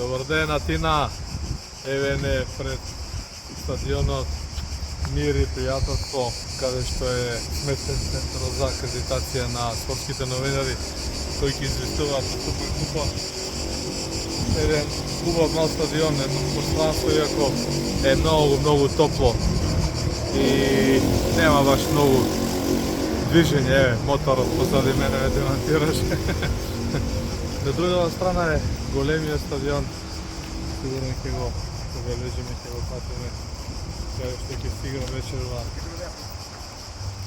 Добар ден, Атина. Еве не пред стадионот Мир и пријателство, каде што е сместен центарот за акредитација на спортските новинари, кои ќе известуваат на Суперкупа. Еден убав мал стадион, едно пространство, иако е многу топло и нема баш многу движење. Еве, моторот позади мене ме демонтираше. На другата страна е големиот стадион, сигурно ќе го забележиме, ќе го патиме, каде што ќе стигна вечерва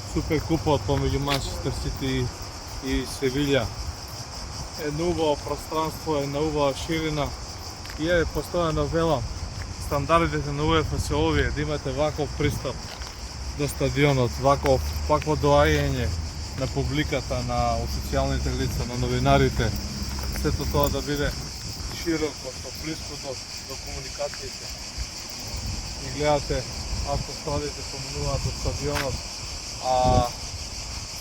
Суперкупот помеѓу Манчестер Сити и Севилја. Едно убаво пространство, една убава ширина и е постојано велам, стандардите на УЕФА се овие, да имате ваков пристап до стадионот, вакво доаѓање на публиката, на официјалните лица, на новинарите, сето тоа да биде широко, блиско до комуникациите. И гледате, автострадите поминуваат од стадионот, а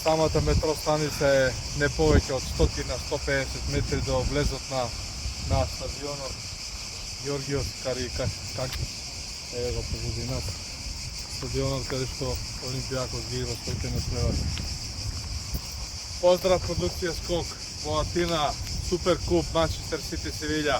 самата метростаница е не повеќе од 100-150 метри до влезот на стадионот Ѓорѓиос Карикакис. Еве го позади нас. Стадионот каде што Олимпијакос ги игра своите наслева. Поздрав продукција Скок во Атина, Суперкуп, Манчестер Сити, Севилја.